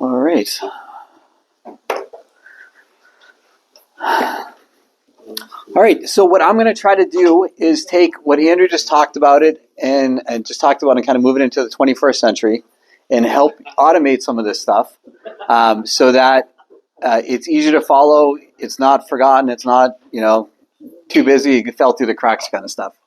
All right. All right, so what I'm going to try to do is take what Andrew just talked about and just talked about and kind of move it into the 21st century and help automate some of this stuff so that it's easier to follow, it's not forgotten, it's not, too busy, it fell through the cracks kind of stuff.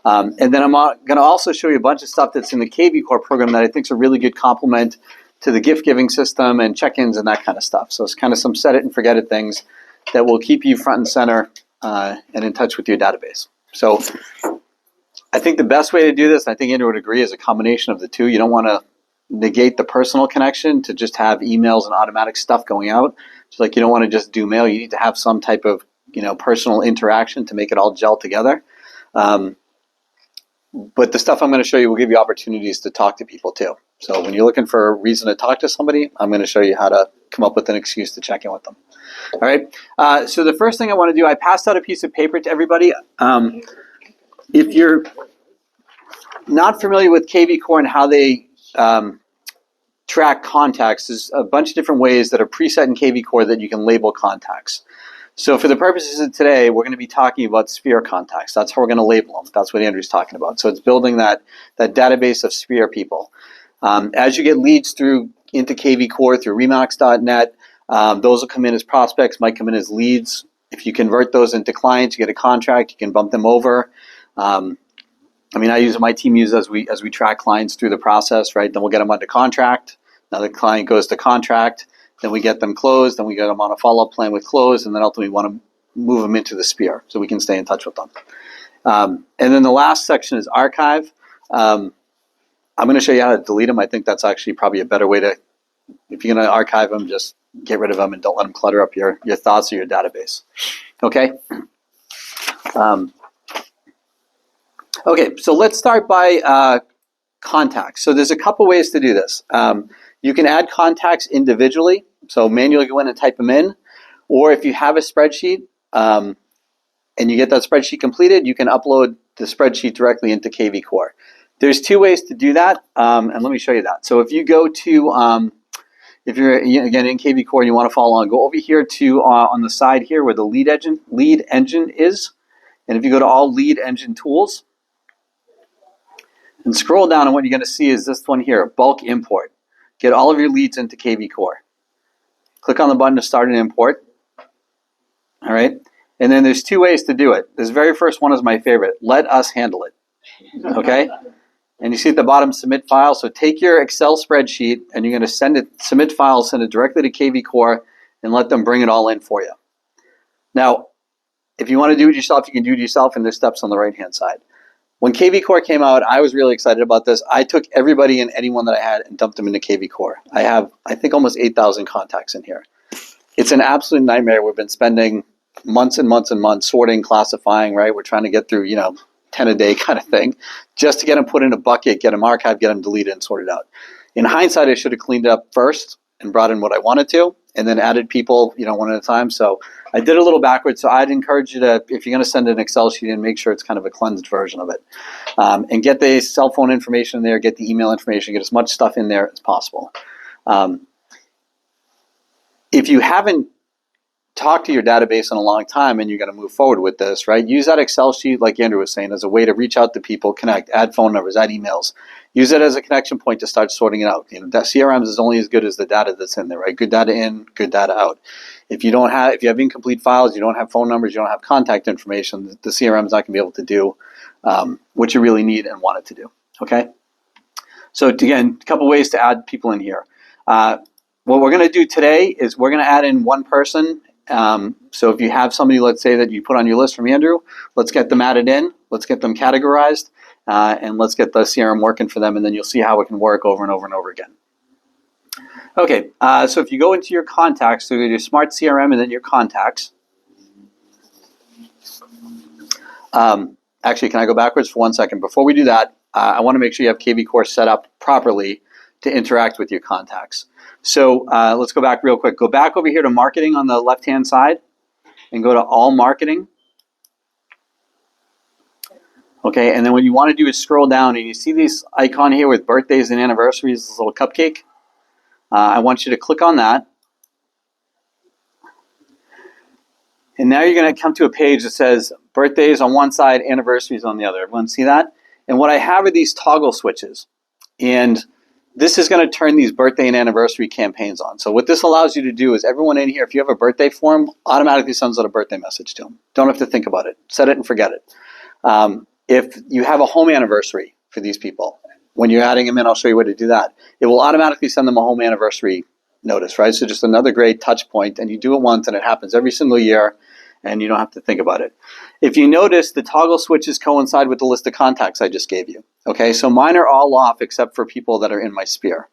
And then I'm going to also show you a bunch of stuff that's in the KV Core program that I think is a really good complement to the gift giving system and check-ins and that kind of stuff. So it's kind of some set it and forget it things that will keep you front and center and in touch with your database. So I think the best way to do this, I think Andrew would agree, is a combination of the two. You don't want to negate the personal connection to just have emails and automatic stuff going out. Just like you don't want to just do mail. You need to have some type of personal interaction to make it all gel together. But the stuff I'm going to show you will give you opportunities to talk to people too. So when you're looking for a reason to talk to somebody, I'm going to show you how to come up with an excuse to check in with them. All right. So the first thing I want to do, I passed out a piece of paper to everybody. If you're not familiar with KV Core and how they track contacts, there's a bunch of different ways that are preset in KV Core that you can label contacts. So for the purposes of today, we're going to be talking about Sphere contacts. That's how we're going to label them. That's what Andrew's talking about. So it's building that database of Sphere people. As you get leads into KV Core through Remax.net, those will come in as prospects, might come in as leads. If you convert those into clients, you get a contract, you can bump them over. My team uses as we track clients through the process, right? Then we'll get them onto contract. Now the client goes to contract. Then we get them closed, then we get them on a follow-up plan with close, and then ultimately we want to move them into the Sphere so we can stay in touch with them. And then the last section is archive. I'm going to show you how to delete them. I think that's actually probably a better way to, if you're going to archive them, just get rid of them and don't let them clutter up your thoughts or your database. Okay? Okay, so let's start by contacts. So there's a couple ways to do this. You can add contacts individually, so manually go in and type them in, or if you have a spreadsheet and you get that spreadsheet completed, you can upload the spreadsheet directly into KV Core. There's two ways to do that, and let me show you that. So if you go to, if you're again in KV Core and you want to follow along, go over here to on the side here where the lead engine is, and if you go to all lead engine tools and scroll down, and what you're going to see is this one here, bulk import. Get all of your leads into KV Core. Click on the button to start an import. All right. And then there's two ways to do it. This very first one is my favorite. Let us handle it. Okay. And you see at the bottom, submit file. So take your Excel spreadsheet and you're going to submit file, send it directly to KV Core and let them bring it all in for you. Now, if you want to do it yourself, you can do it yourself, and there's steps on the right-hand side. When KV Core came out, I was really excited about this. I took everybody and anyone that I had and dumped them into KV Core. I have, I think, almost 8,000 contacts in here. It's an absolute nightmare. We've been spending months and months and months sorting, classifying, right? We're trying to get through, 10 a day kind of thing, just to get them put in a bucket, get them archived, get them deleted and sorted out. In hindsight, I should have cleaned it up first and brought in what I wanted to, and then added people, one at a time. So I did a little backwards. So I'd encourage you to, if you're going to send an Excel sheet in, make sure it's kind of a cleansed version of it. And get the cell phone information in there, get the email information, get as much stuff in there as possible. If you haven't talked to your database in a long time and you're going to move forward with this, right? Use that Excel sheet, like Andrew was saying, as a way to reach out to people, connect, add phone numbers, add emails. Use it as a connection point to start sorting it out. That CRMs is only as good as the data that's in there, right? Good data in, good data out. If you have incomplete files, you don't have phone numbers, you don't have contact information, the CRM is not going to be able to do what you really need and want it to do. Okay. So again, a couple ways to add people in here. What we're going to do today is we're going to add in one person. So if you have somebody, let's say, that you put on your list from Andrew, let's get them added in, let's get them categorized, and let's get the CRM working for them, and then you'll see how it can work over and over and over again. Okay, so if you go into your contacts, so your Smart CRM and then your contacts. Actually, can I go backwards for 1 second? Before we do that, I want to make sure you have KV Core set up properly to interact with your contacts. So let's go back real quick. Go back over here to marketing on the left-hand side and go to all marketing. Okay, and then what you want to do is scroll down and you see this icon here with birthdays and anniversaries, this little cupcake. I want you to click on that. And now you're going to come to a page that says birthdays on one side, anniversaries on the other. Everyone see that? And what I have are these toggle switches. And this is going to turn these birthday and anniversary campaigns on. So what this allows you to do is everyone in here, if you have a birthday form, automatically sends out a birthday message to them. Don't have to think about it. Set it and forget it. If you have a home anniversary for these people, when you're adding them in, I'll show you how to do that. It will automatically send them a home anniversary notice, right? So just another great touch point, and you do it once and it happens every single year, and you don't have to think about it. If you notice, the toggle switches coincide with the list of contacts I just gave you. Okay, so mine are all off except for people that are in my sphere.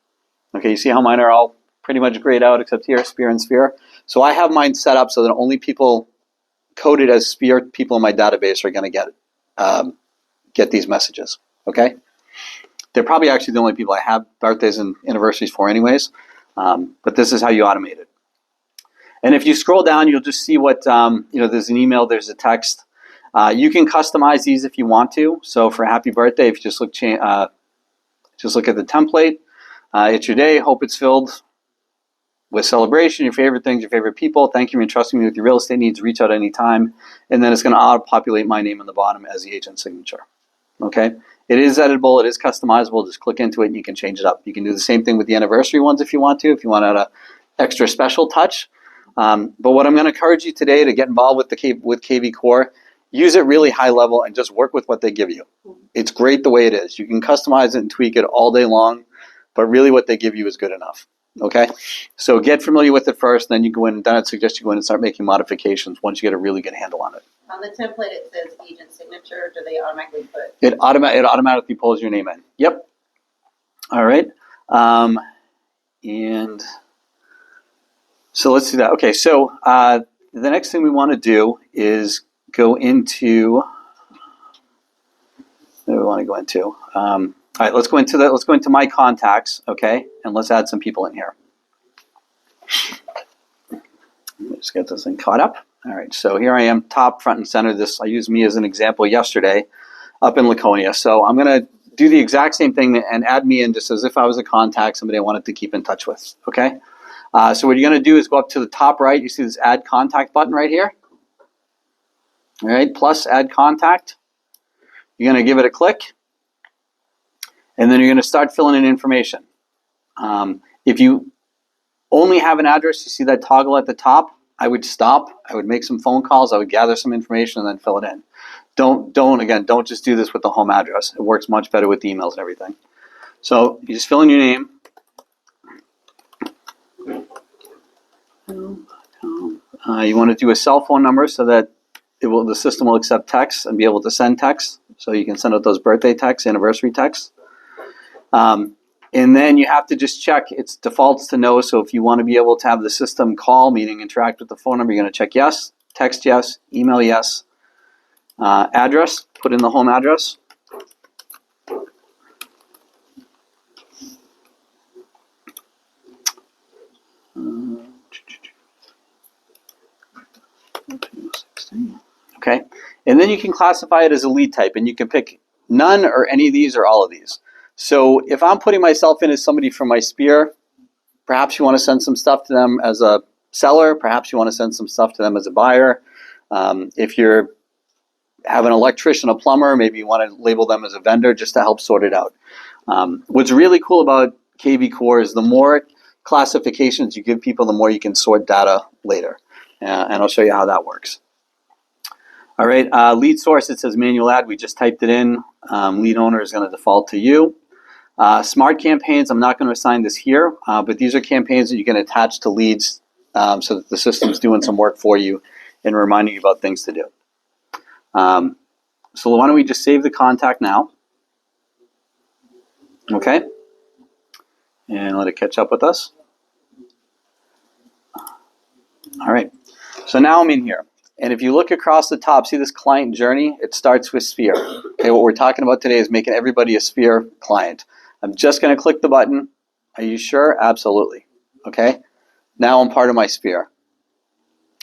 Okay, you see how mine are all pretty much grayed out except here, sphere and sphere? So I have mine set up so that only people coded as sphere people in my database are going to get these messages. Okay? They're probably actually the only people I have birthdays and anniversaries for anyways, but this is how you automate it. And if you scroll down, you'll just see what, there's an email, there's a text. You can customize these if you want to. So for happy birthday, if you just look at the template, it's your day, hope it's filled with celebration, your favorite things, your favorite people. Thank you for entrusting me with your real estate needs. Reach out anytime. And then it's going to auto-populate my name on the bottom as the agent signature. Okay? It is editable. It is customizable. Just click into it and you can change it up. You can do the same thing with the anniversary ones if you want to add an extra special touch. But what I'm going to encourage you today to get involved with KV Core, use it really high level and just work with what they give you. It's great the way it is. You can customize it and tweak it all day long, but really what they give you is good enough. Okay? So get familiar with it first, then you go in, then I'd suggest you go in and start making modifications once you get a really good handle on it. On the template it says agent signature. Do they automatically put? It automatically pulls your name in. Yep. All right. And so let's do that. Okay, so the next thing we want to do is go into. What do we want to go into? All right, let's go into my contacts. Okay, and let's add some people in here. Let me just get this thing caught up. All right, so here I am, top, front, and center. I used me as an example yesterday, up in Laconia. So I'm going to do the exact same thing and add me in just as if I was a contact, somebody I wanted to keep in touch with. Okay. So what you're going to do is go up to the top right. You see this add contact button right here. All right, plus add contact. You're going to give it a click. And then you're going to start filling in information. If you only have an address, you see that toggle at the top, I would stop. I would make some phone calls. I would gather some information and then fill it in. Don't just do this with the home address. It works much better with the emails and everything. So you just fill in your name. You want to do a cell phone number so that the system will accept texts and be able to send texts. So you can send out those birthday texts, anniversary texts. And then you have to just check. It's defaults to no. So if you want to be able to have the system call, meaning interact with the phone number, you're going to check yes, text yes, email yes, address, put in the home address. Okay, and then you can classify it as a lead type, and you can pick none or any of these or all of these. So if I'm putting myself in as somebody from my sphere, perhaps you want to send some stuff to them as a seller, perhaps you want to send some stuff to them as a buyer. If you have an electrician, a plumber, maybe you want to label them as a vendor just to help sort it out. What's really cool about KV Core is the more classifications you give people, the more you can sort data later. And I'll show you how that works. All right, lead source, it says manual add. We just typed it in. Lead owner is going to default to you. Smart campaigns, I'm not going to assign this here, but these are campaigns that you can attach to leads so that the system's doing some work for you and reminding you about things to do. So why don't we just save the contact now? Okay. And let it catch up with us. All right. So now I'm in here. And if you look across the top, see this client journey? It starts with Sphere. Okay, what we're talking about today is making everybody a Sphere client. I'm just going to click the button. Are you sure? Absolutely. Okay. Now I'm part of my Sphere.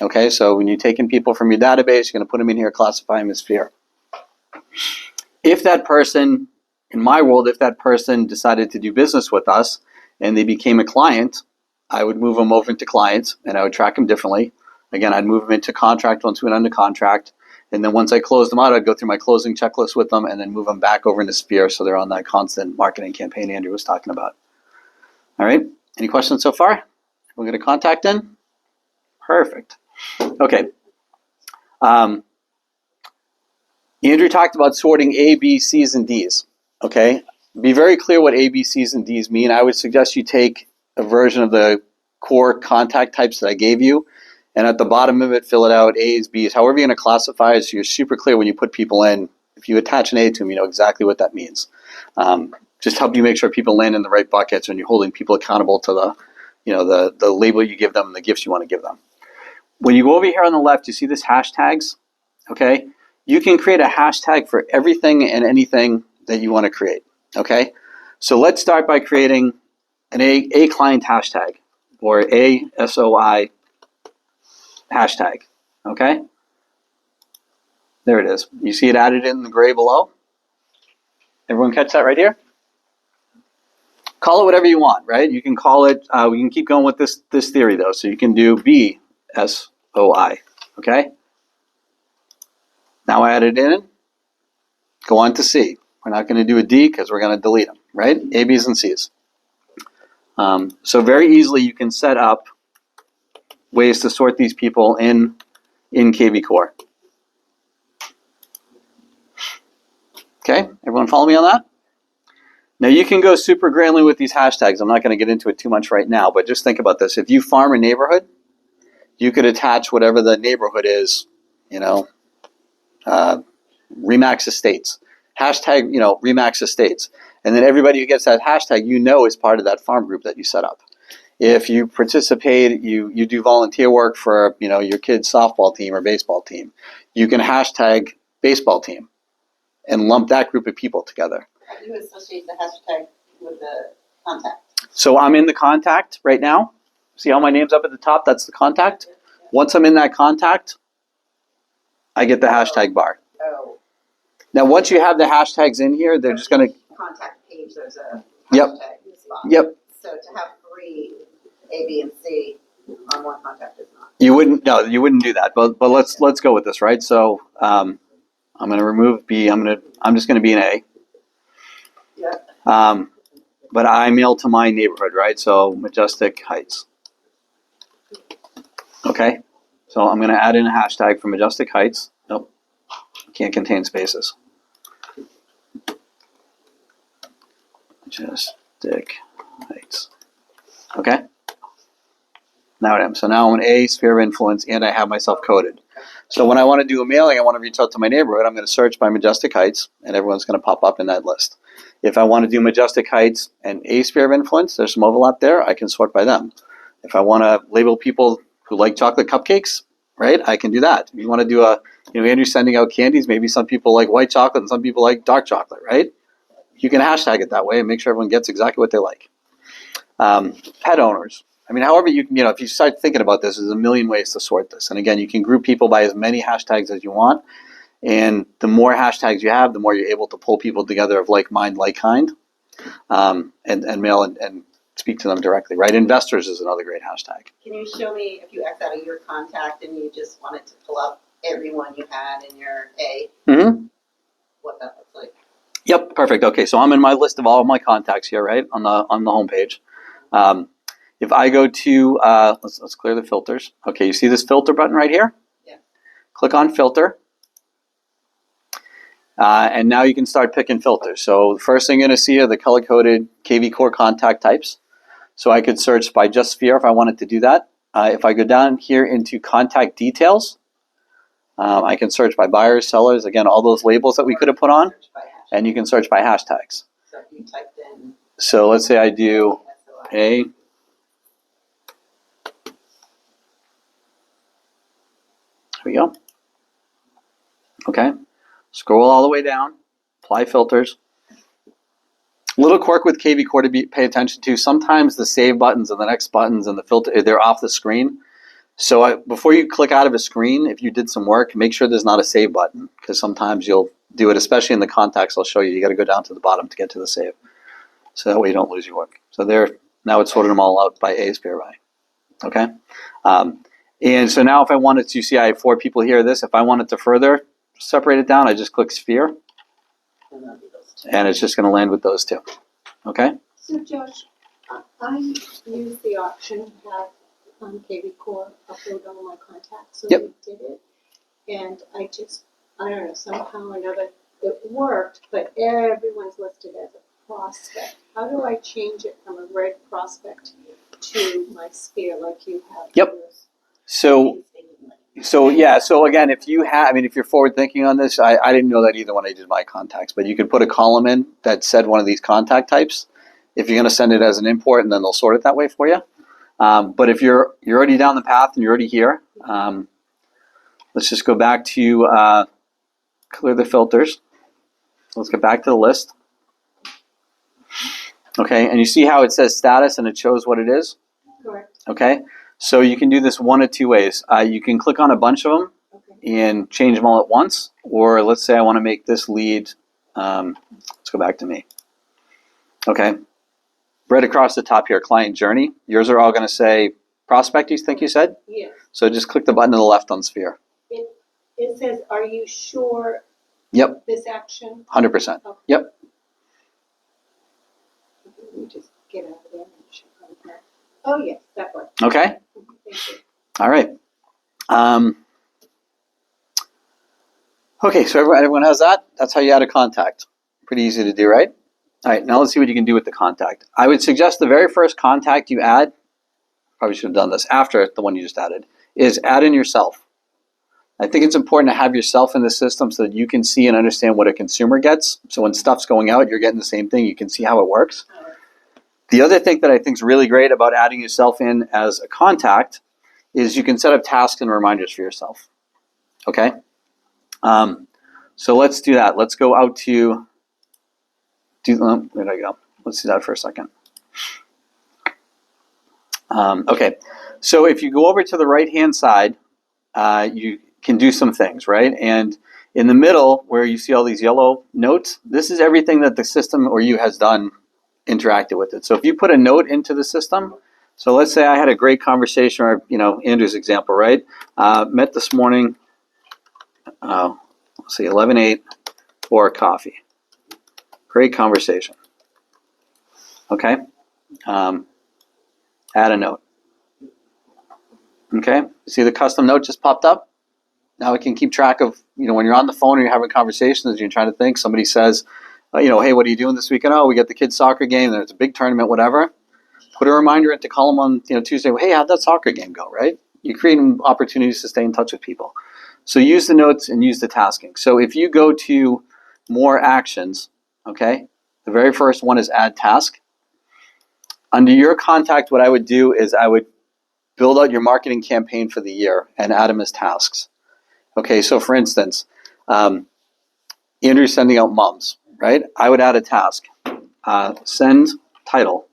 Okay, so when you're taking people from your database, you're going to put them in here, classify them as Sphere. If that person, in my world, if that person decided to do business with us and they became a client, I would move them over into clients, and I would track them differently. Again, I'd move them into contract once we went under contract. And then once I closed them out, I'd go through my closing checklist with them and then move them back over into Sphere so they're on that constant marketing campaign Andrew was talking about. All right. Any questions so far? We'll get a contact in. Perfect. Okay. Andrew talked about sorting A, B, C's, and D's. Okay. Be very clear what A, B, C's, and D's mean. I would suggest you take a version of the core contact types that I gave you, and at the bottom of it, fill it out, A's, B's, however you're going to classify it, so you're super clear when you put people in. If you attach an A to them, you know exactly what that means. Just help you make sure people land in the right buckets and you're holding people accountable to the label you give them and the gifts you want to give them. When you go over here on the left, you see this hashtags, okay? You can create a hashtag for everything and anything that you want to create, okay? So let's start by creating an A client hashtag or ASOI hashtag, okay? There it is. You see it added in the gray below? Everyone catch that right here? Call it whatever you want, right? You can call it, we can keep going with this theory though. So you can do BSOI, okay? Now I added in, go on to C. We're not going to do a D because we're going to delete them, right? A, B's, and C's. So very easily you can set up ways to sort these people in KV Core. Okay, everyone follow me on that? Now you can go super granular with these hashtags. I'm not going to get into it too much right now, but just think about this. If you farm a neighborhood, you could attach whatever the neighborhood is, Remax Estates. Hashtag, Remax Estates. And then everybody who gets that hashtag, is part of that farm group that you set up. If you participate, you do volunteer work for, your kid's softball team or baseball team, you can hashtag baseball team and lump that group of people together. How do you associate the hashtag with the contact? So I'm in the contact right now. See how my name's up at the top? That's the contact. Once I'm in that contact, I get the hashtag bar. Oh. Now, once you have the hashtags in here, they're just going to... Contact page, there's a Yep. hashtag spot. Yep. So to have 3 A, B, and C on one contact is not. You wouldn't do that. But let's go with this, right? So I'm going to remove B. I'm just going to be an A. Yep. But I mail to my neighborhood, right? So Majestic Heights. Okay. So I'm going to add in a hashtag for Majestic Heights. Nope. Can't contain spaces. Majestic Heights. Okay. Now I am. So now I'm an A, sphere of influence, and I have myself coded. So when I want to do a mailing, I want to reach out to my neighborhood, I'm going to search by Majestic Heights, and everyone's going to pop up in that list. If I want to do Majestic Heights and A sphere of influence, there's some overlap there, I can sort by them. If I want to label people who like chocolate cupcakes, right, I can do that. If you want to do Andrew's sending out candies, maybe some people like white chocolate and some people like dark chocolate, right? You can hashtag it that way and make sure everyone gets exactly what they like. Pet owners. However you can, if you start thinking about this, there's a million ways to sort this. And again, you can group people by as many hashtags as you want. And the more hashtags you have, the more you're able to pull people together of like mind, like kind, and mail and speak to them directly, right? Investors is another great hashtag. Can you show me if you X out of your contact and you just wanted to pull up everyone you had in your A, what that looks like? Yep, perfect. Okay, so I'm in my list of all of my contacts here, right, on the homepage. If I go to, let's clear the filters. Okay, you see this filter button right here? Yeah. Click on filter. And now you can start picking filters. So the first thing you're going to see are the color-coded KV Core contact types. So I could search by just sphere if I wanted to do that. If I go down here into contact details, I can search by buyers, sellers, again, all those labels that we could have put on. And you can search by hashtags. So if you typed in... So let's say I do A. Here we go. Okay. Scroll all the way down. Apply filters. Little quirk with KV Core to pay attention to. Sometimes the save buttons and the next buttons and the filter, they're off the screen. So before you click out of a screen, if you did some work, make sure there's not a save button, because sometimes you'll do it, especially in the contacts I'll show you. You got to go down to the bottom to get to the save. So that way you don't lose your work. So there, Now it's sorted them all out by A sphere by. Okay. And so now if I wanted to see, I have 4 people here. If I wanted to further separate it down, I just click sphere, and it's just going to land with those 2. Okay. So Josh, I used the option to have KV Core upload all my contacts, so Yep. we did it. And I don't know, somehow or another, it worked, but everyone's listed as a prospect. How do I change it from a red prospect to my sphere like you have? Yep. So yeah. So again, if you're forward thinking on this, I didn't know that either when I did my contacts, but you could put a column in that said one of these contact types if you're going to send it as an import, and then they'll sort it that way for you. But if you're already down the path and you're already here, let's just go back to clear the filters. Let's get back to the list. Okay, and you see how it says status and it shows what it is? Correct. Okay, so you can do this one of 2 ways. You can click on a bunch of them and change them all at once, or let's say I want to make this lead, let's go back to me. Okay, right across the top here, client journey. Yours are all going to say prospect, you think you said? Yes. So just click the button to the left on sphere. It says, are you sure Yep, this action? 100%. Okay. Yep. Let me just get out of there. Oh, yes, that worked. Okay, Thank you. all right. Okay, so everyone has that? That's how you add a contact. Pretty easy to do, right? All right, now let's see what you can do with the contact. I would suggest the very first contact you add, probably should have done this after the one you just added, is add in yourself. I think it's important to have yourself in the system so that you can see and understand what a consumer gets. So when stuff's going out, you're getting the same thing. You can see how it works. The other thing that I think is really great about adding yourself in as a contact is you can set up tasks and reminders for yourself. Okay? So let's do that. Let's go out to, where did I go? Let's do that for a second. Okay, so if you go over to the right-hand side, you can do some things, right? And in the middle, where you see all these yellow notes, this is everything that the system or you has done interacted with it. So if you put a note into the system, so let's say I had a great conversation, or Andrew's example, right? Met this morning, let's see, 11:08 for coffee. Great conversation. Okay, add a note. Okay, see the custom note just popped up? Now we can keep track of, when you're on the phone or you're having conversations and you're trying to think, somebody says, hey, what are you doing this weekend? Oh, we got the kids' soccer game, there's a big tournament, whatever. Put a reminder into column on Tuesday, hey, how'd that soccer game go, right? You're creating opportunities to stay in touch with people. So use the notes and use the tasking. So if you go to more actions, okay, the very first one is add task. Under your contact, what I would do is I would build out your marketing campaign for the year and add them as tasks. Okay, so for instance, Andrew's sending out mums, right? I would add a task. Send title.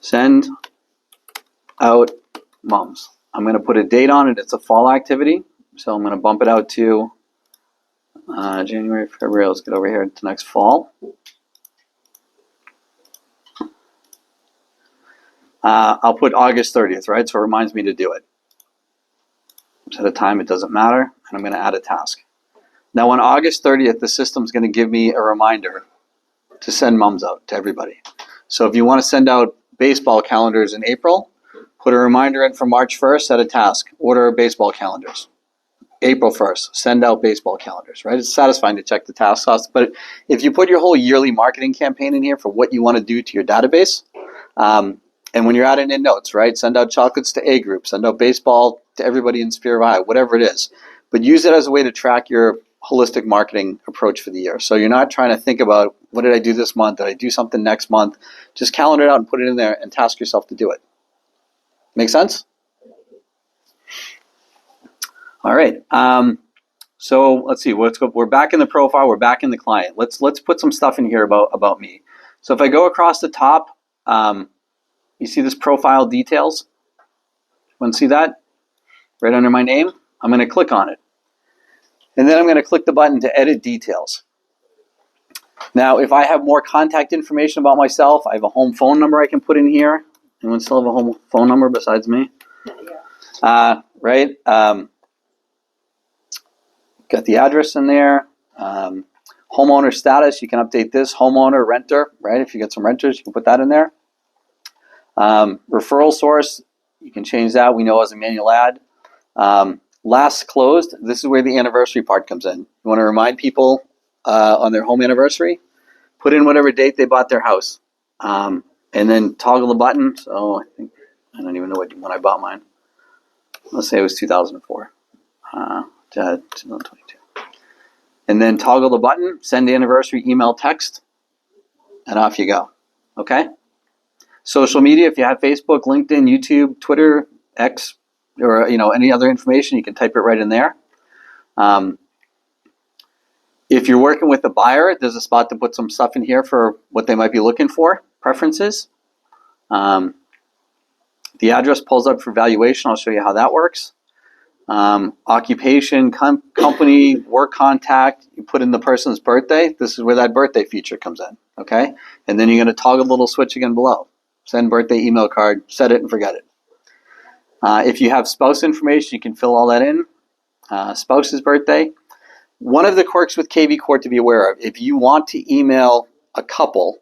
Send out mums. I'm going to put a date on it. It's a fall activity. So I'm going to bump it out to January, February. Let's get over here to next fall. I'll put August 30th, right? So it reminds me to do it. Set a time, it doesn't matter. And I'm going to add a task. Now on August 30th, the system's going to give me a reminder to send mums out to everybody. So if you want to send out baseball calendars in April, put a reminder in for March 1st, set a task. Order baseball calendars. April 1st, send out baseball calendars, right? It's satisfying to check the task cost. But if you put your whole yearly marketing campaign in here for what you want to do to your database, and when you're adding in notes, right? Send out chocolates to A group, send out baseball to everybody in Sphere of I, whatever it is. But use it as a way to track your holistic marketing approach for the year. So you're not trying to think about, what did I do this month? Did I do something next month? Just calendar it out and put it in there and task yourself to do it. Make sense? All right. So let's see. Let's go. We're back in the profile. We're back in the client. Let's put some stuff in here about me. So if I go across the top, you see this profile details? Want to see that? Right under my name? I'm going to click on it. And then I'm going to click the button to edit details. Now, if I have more contact information about myself, I have a home phone number I can put in here. Anyone still have a home phone number besides me? Right? Got the address in there. Homeowner status, you can update this. Homeowner, renter, right? If you get some renters, you can put that in there. Referral source, you can change that. We know as a manual ad. Last closed, this is where the anniversary part comes in. You want to remind people on their home anniversary, put in whatever date they bought their house. And then toggle the button. So I don't even know when I bought mine. Let's say it was 2004. 2022. And then toggle the button, send the anniversary email, text, and off you go. Okay? Social media, if you have Facebook, LinkedIn, YouTube, Twitter, X, or any other information, you can type it right in there. If you're working with a buyer, there's a spot to put some stuff in here for what they might be looking for, preferences. The address pulls up for valuation. I'll show you how that works. Occupation, company, work contact, you put in the person's birthday. This is where that birthday feature comes in, okay? And then you're going to toggle the little switch again below. Send birthday email card, set it and forget it. If you have spouse information, you can fill all that in. Spouse's birthday. One of the quirks with KV Core to be aware of, if you want to email a couple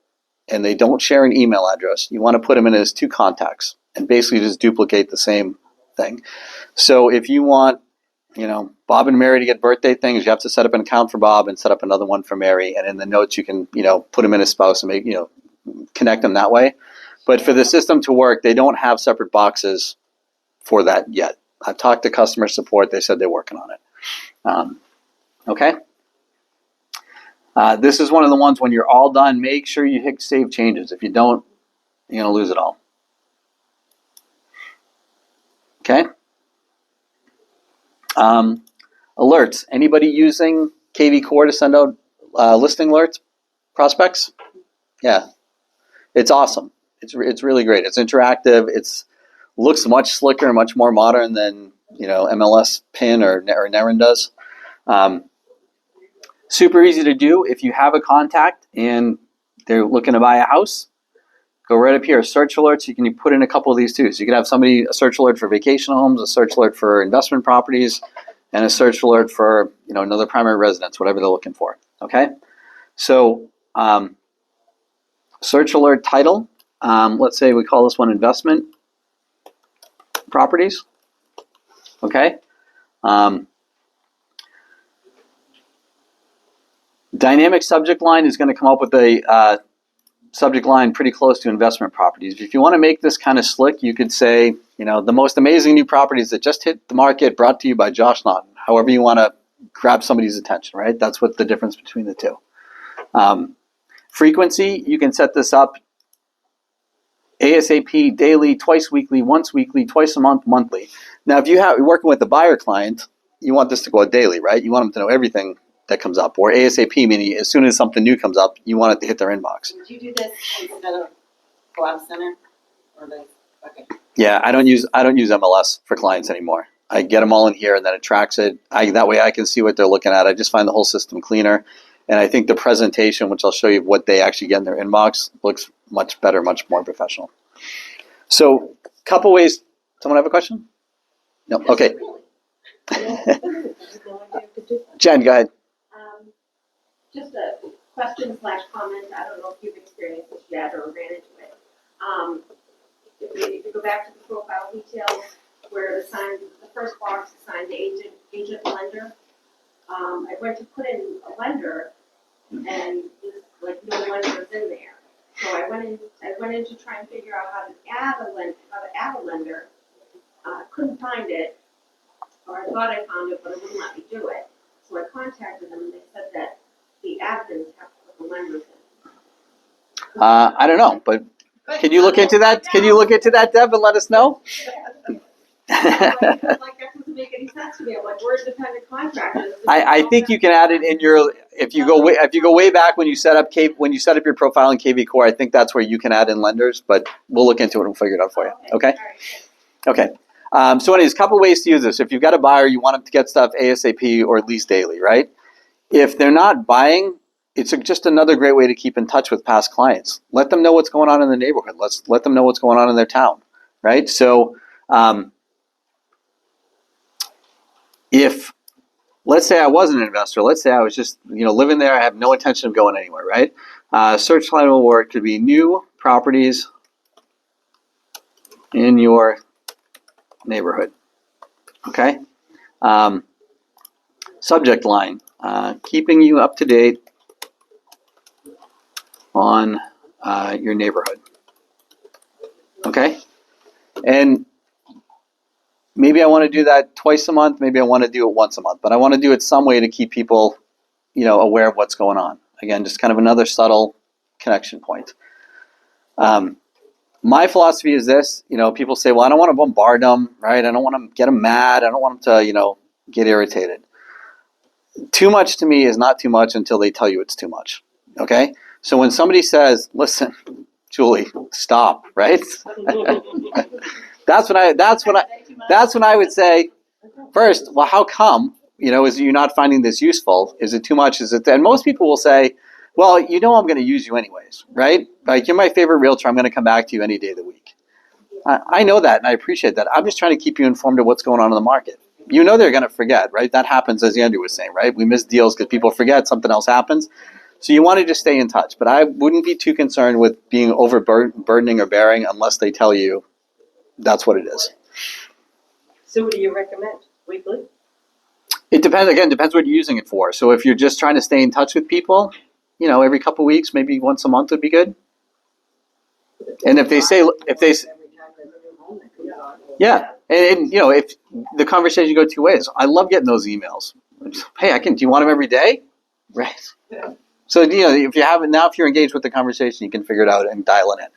and they don't share an email address, you want to put them in as two contacts and basically just duplicate the same thing. So if you want, Bob and Mary to get birthday things, you have to set up an account for Bob and set up another one for Mary. And in the notes, you can, put them in as spouse and make, connect them that way. But for the system to work, they don't have separate boxes for that yet. I've talked to customer support. They said they're working on it. Okay. This is one of the ones when you're all done, make sure you hit save changes. If you don't, you're going to lose it all. Okay. Alerts. Anybody using KV Core to send out listing alerts, prospects? Yeah. It's awesome. It's really great. It's interactive. Looks much slicker, much more modern than MLS Pin or Naren does. Super easy to do. If you have a contact and they're looking to buy a house, go right up here. Search alerts. You can put in a couple of these too. So you can have a search alert for vacation homes, a search alert for investment properties, and a search alert for another primary residence, whatever they're looking for. Okay. So search alert title. Let's say we call this one investment properties. Okay. Dynamic subject line is going to come up with a subject line pretty close to investment properties. If you want to make this kind of slick, you could say, the most amazing new properties that just hit the market, brought to you by Josh Naughton. However you want to grab somebody's attention, right? That's what the difference between the two. Frequency, you can set this up ASAP, daily, twice weekly, once weekly, twice a month, monthly. Now, if you're working with a buyer client, you want this to go out daily, right? You want them to know everything that comes up. Or ASAP, meaning as soon as something new comes up, you want it to hit their inbox. Would you do this instead of Collab Center? Okay. Yeah, I don't use MLS for clients anymore. I get them all in here and then it tracks it. That way I can see what they're looking at. I just find the whole system cleaner. And I think the presentation, which I'll show you what they actually get in their inbox, looks much better, much more professional. So, couple ways. Someone have a question? No? Okay. Jen, go ahead. Just a question / comment. I don't know if you've experienced this yet or ran into it. If you go back to the profile details where the first box assigned the agent lender, I went to put in a lender and there's no lenders in there. So I went in to try and figure out how to add a lender. Couldn't find it, or I thought I found it, but it wouldn't let me do it. So I contacted them and they said that the admins have to put the lenders in. I don't know, but can you look into that? Can you look into that, Deb, and let us know? Like that doesn't make any sense to me. I'm like, we're independent contractors. I think you can add it in your if you go way back when you set up your profile in KV Core. I think that's where you can add in lenders, but we'll look into it and we'll figure it out for you. Okay. Okay. So anyways, a couple ways to use this. If you've got a buyer, you want them to get stuff ASAP or at least daily, right? If they're not buying, it's just another great way to keep in touch with past clients. Let them know what's going on in the neighborhood. Let them know what's going on in their town, right? So if, let's say I wasn't an investor, let's say I was just living there, I have no intention of going anywhere, right? Search line award could be new properties in your neighborhood. Okay. Subject line, keeping you up to date on your neighborhood. Okay. And maybe I want to do that twice a month. Maybe I want to do it once a month, but I want to do it some way to keep people, aware of what's going on. Again, just kind of another subtle connection point. My philosophy is this, people say, well, I don't want to bombard them, right? I don't want to get them mad. I don't want them to, get irritated. Too much to me is not too much until they tell you it's too much. Okay. So when somebody says, listen, Julie, stop, right? That's when I would say, first, well, how come, is you not finding this useful? Is it too much? And most people will say, well, I'm going to use you anyways, right? Like, you're my favorite realtor. I'm going to come back to you any day of the week. I know that, and I appreciate that. I'm just trying to keep you informed of what's going on in the market. They're going to forget, right? That happens, as Andrew was saying, right? We miss deals because people forget, something else happens. So you want to just stay in touch. But I wouldn't be too concerned with being overburdening or bearing unless they tell you that's what it is. So what do you recommend? Weekly? It depends. Again, depends what you're using it for. So if you're just trying to stay in touch with people, every couple of weeks, maybe once a month would be good. And if they yeah, and if the conversation go two ways, I love getting those emails. Hey, do you want them every day? Right. So if you have it now, if you're engaged with the conversation, you can figure it out and dial it in.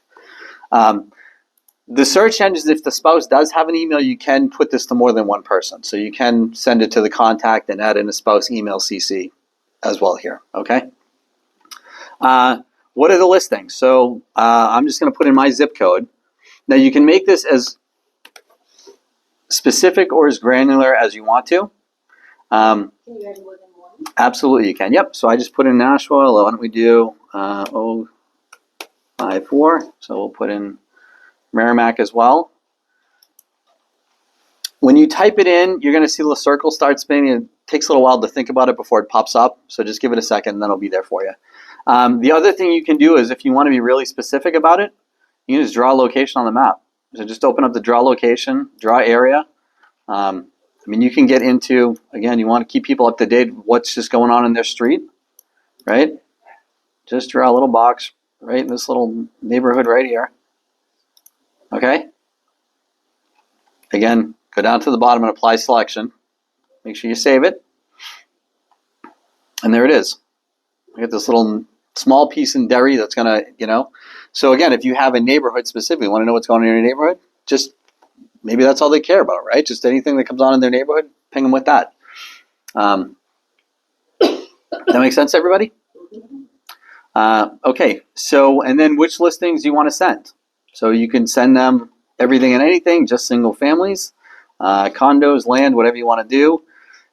The search engines, if the spouse does have an email, you can put this to more than one person. So you can send it to the contact and add in a spouse email CC as well here. Okay. What are the listings? So I'm just going to put in my zip code. Now you can make this as specific or as granular as you want to. Can you add more than one? Absolutely you can. Yep. So I just put in Nashville. Why don't we do 054? So we'll put in Merrimack as well. When you type it in, you're going to see the circle start spinning. It takes a little while to think about it before it pops up. So just give it a second and then it'll be there for you. The other thing you can do is if you want to be really specific about it, you can just draw a location on the map. So just open up the draw location, draw area. You can get into, again, you want to keep people up to date what's just going on in their street, right? Just draw a little box right in this little neighborhood right here. Okay? Again, go down to the bottom and apply selection. Make sure you save it. And there it is. I get this little small piece in Derry that's going to, So again, if you have a neighborhood specifically, want to know what's going on in your neighborhood, just maybe that's all they care about, right? Just anything that comes on in their neighborhood, ping them with that. That makes sense, everybody? Okay, so, and then which listings you want to send. So you can send them everything and anything, just single families, condos, land, whatever you want to do.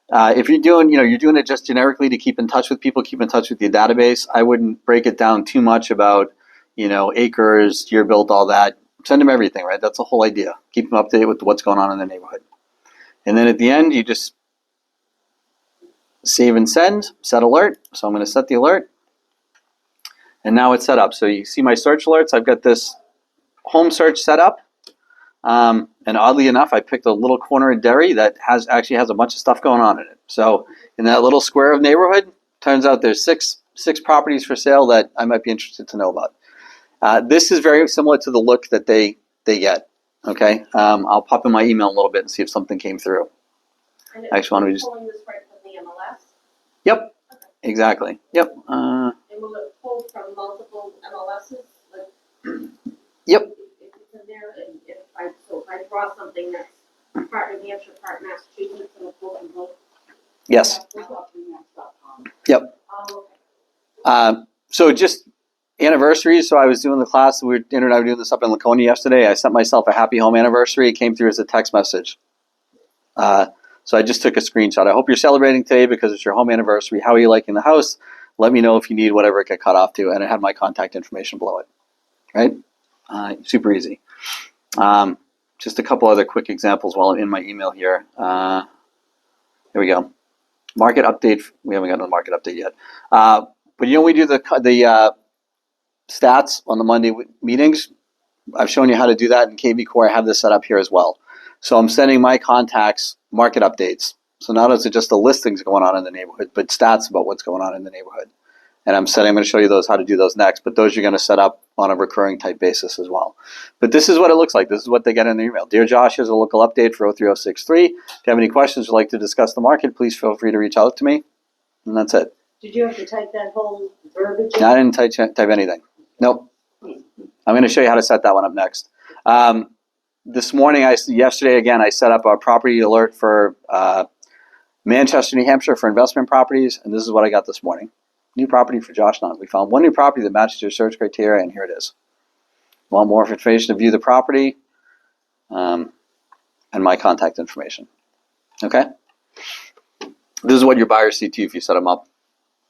If you're doing, you're doing it just generically to keep in touch with people, keep in touch with your database, I wouldn't break it down too much about, acres, year built, all that. Send them everything, right? That's the whole idea. Keep them up to date with what's going on in the neighborhood. And then at the end, you just save and send, set alert. So I'm going to set the alert. And now it's set up. So you see my search alerts. I've got this home search set up. And oddly enough, I picked a little corner of Derry that actually has a bunch of stuff going on in it. So in that little square of neighborhood, turns out there's six properties for sale that I might be interested to know about. This is very similar to the look that they get. Okay, I'll pop in my email a little bit and see if something came through. And Actually, want to pulling this right from the MLS? Yep, exactly. Yep. And will it pull from multiple MLSs? Yep. If it's in there, and if I draw something that's part New Hampshire, part Massachusetts, it'll pull from both. Yes. Yep. So just anniversaries. So I was doing the class. Andrew and I were doing this up in Laconia yesterday. I sent myself a happy home anniversary. It came through as a text message. So I just took a screenshot. I hope you're celebrating today because it's your home anniversary. How are you liking the house? Let me know if you need whatever it got cut off to, and it had my contact information below it. Right? Super easy. Just a couple other quick examples while I'm in my email here. Here we go. Market update. We haven't gotten to the market update yet. But we do the stats on the Monday meetings. I've shown you how to do that in KV Core. I have this set up here as well. So I'm sending my contacts market updates. So not only is it just the listings going on in the neighborhood, but stats about what's going on in the neighborhood. And I'm going to show you how to do those next, but those you're going to set up on a recurring type basis as well. But this is what it looks like. This is what they get in their email. Dear Josh, here's a local update for 03063. If you have any questions or like to discuss the market, please feel free to reach out to me. And that's it. Did you have to type that whole verbiage? I didn't type anything. Nope. I'm going to show you how to set that one up next. This morning, yesterday again, I set up a property alert for Manchester, New Hampshire for investment properties, and this is what I got this morning. New property for Josh Nunn. We found one new property that matches your search criteria, and here it is. Want more information to view the property, and my contact information. Okay? This is what your buyers see too if you set them up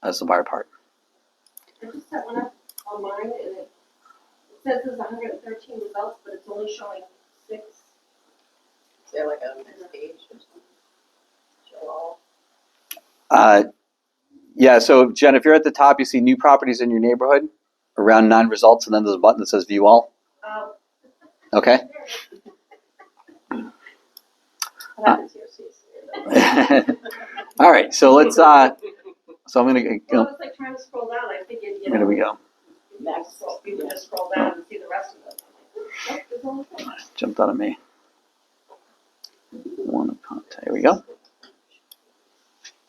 as the buyer part. I just set one up on mine and it says there's 113 results, but it's only showing 6. Is there like a page or something? Show all. Yeah, so Jen, if you're at the top, you see new properties in your neighborhood, around 9 results, and then there's a button that says view all. Okay? What happens here, see? All right, so let's, so I'm going to Well, go. it's like trying to scroll down. I figured, Where do we go? you would just scroll down and see the rest of it. I'm like, there's only 6. Jumped out of me. One contact. Here we go.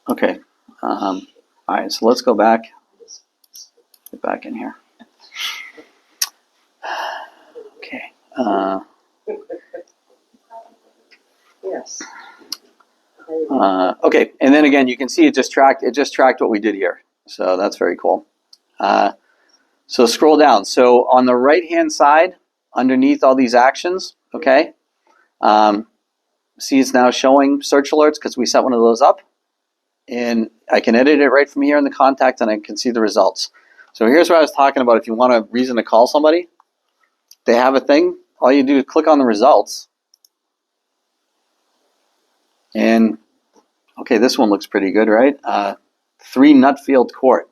Okay. All right, so let's go back. Get back in here. Okay. Yes. Okay, and then again, you can see it just tracked what we did here. So that's very cool. So scroll down. So on the right-hand side, underneath all these actions, okay, see it's now showing search alerts because we set one of those up. And I can edit it right from here in the contact and I can see the results. So here's what I was talking about. If you want a reason to call somebody, they have a thing. All you do is click on the results. And, okay, this one looks pretty good, right? 3 Nutfield Court.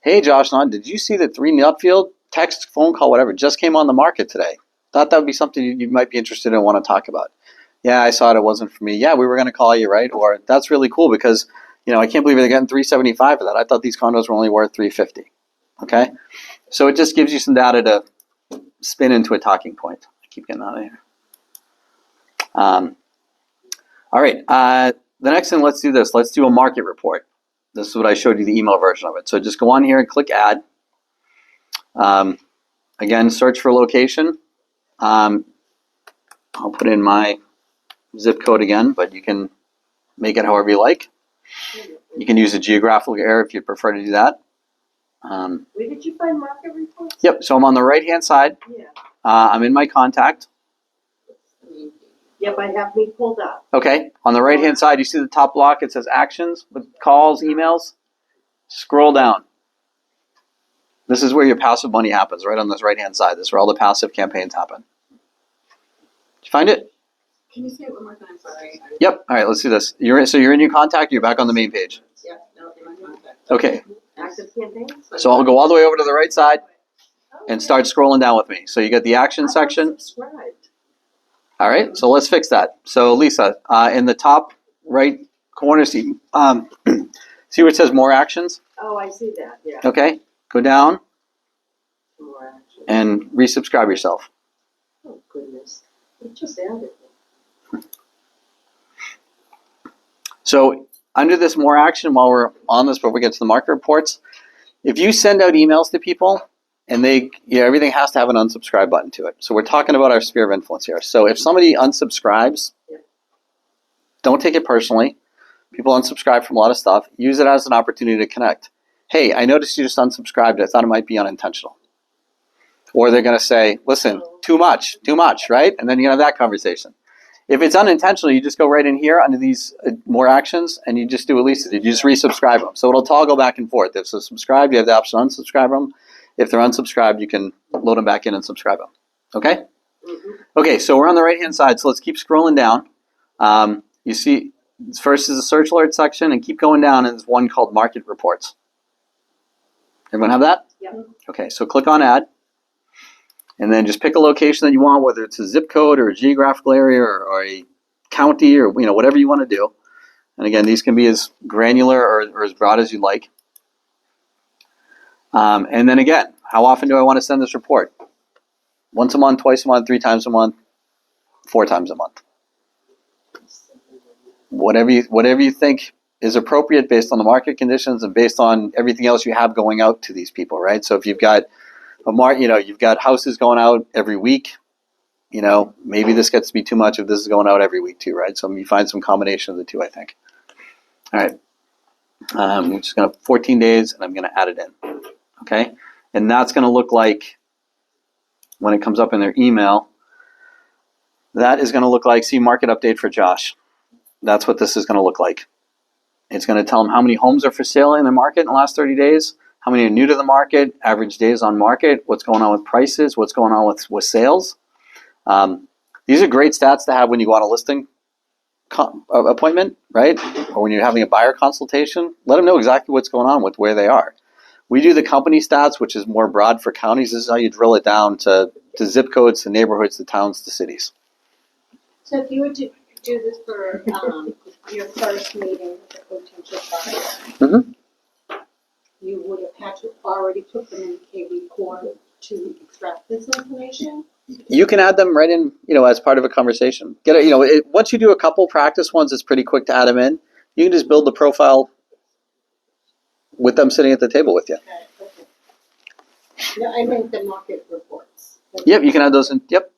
Hey, Josh, did you see that 3 Nutfield, text, phone call, whatever, just came on the market today? Thought that would be something you might be interested in and want to talk about. Yeah, I saw it. It wasn't for me. Yeah, we were going to call you, right? Or that's really cool because, I can't believe they're getting $375 for that. I thought these condos were only worth $350. Okay? So it just gives you some data to spin into a talking point. I keep getting out of here. All right. The next thing, let's do this. Let's do a market report. This is what I showed you, the email version of it. So just go on here and click add. Again, search for location. I'll put in my zip code again, but you can make it however you like. You can use a geographical area if you prefer to do that. Where did you find market reports? Yep, so I'm on the right-hand side. Yeah. I'm in my contact. Yep, I have me pulled up. Okay, on the right-hand side, you see the top block. It says actions with calls, emails. Scroll down. This is where your passive money happens, right on this right-hand side. This is where all the passive campaigns happen. Did you find it? Can you say it one more time? Sorry. Yep. All right, let's do this. You're in your contact. You're back on the main page. Yeah, no, in my contact. Okay. Active campaigns? So I'll go all the way over to the right side and start scrolling down with me. So you get the action section. Subscribed. All right. So let's fix that. So Lisa, in the top right corner, see where it says more actions? Oh, I see that, yeah. Okay. Go down More action. and resubscribe yourself. Oh, goodness. It just added it. So under this more action, while we're on this, before we get to the market reports, if you send out emails to people and everything has to have an unsubscribe button to it. So we're talking about our sphere of influence here. So if somebody unsubscribes, don't take it personally. People unsubscribe from a lot of stuff. Use it as an opportunity to connect. Hey, I noticed you just unsubscribed. I thought it might be unintentional. Or they're going to say, listen, too much, right? And then you have that conversation. If it's unintentional, you just go right in here under these more actions, and you just do releases. You just resubscribe them. So it'll toggle back and forth. If they're subscribed, you have the option to unsubscribe them. If they're unsubscribed, you can load them back in and subscribe them. Okay? Mhm. Okay, so we're on the right-hand side, so let's keep scrolling down. You see, first is the search alert section, and keep going down, and there's one called market reports. Everyone have that? Yep. Okay, so click on add, and then just pick a location that you want, whether it's a zip code or a geographical area or a county or whatever you want to do. And again, these can be as granular or as broad as you like. And then again, how often do I want to send this report? Once a month, twice a month, 3 times a month, 4 times a month. Whatever you think is appropriate based on the market conditions and based on everything else you have going out to these people, right? So if you've got you've got houses going out every week, maybe this gets to be too much if this is going out every week too, right? So you find some combination of the two, I think. All right. I'm just going to 14 days, and I'm going to add it in. Okay? And that's going to look like, when it comes up in their email, that is going to look like, see market update for Josh. That's what this is going to look like. It's going to tell them how many homes are for sale in the market in the last 30 days, how many are new to the market, average days on market, what's going on with prices, what's going on with sales. These are great stats to have when you go on a listing appointment, right? Or when you're having a buyer consultation. Let them know exactly what's going on with where they are. We do the company stats, which is more broad for counties. This is how you drill it down to zip codes, to neighborhoods, to towns, to cities. So if you were to do this for your first meeting with a potential buyer, Mm-hmm. you would have had to already put them in KV Core to extract this information? You can add them right in, as part of a conversation. Once you do a couple practice ones, it's pretty quick to add them in. You can just build the profile with them sitting at the table with you. Okay. No, I meant the market reports. Yep, you can add those in. Yep.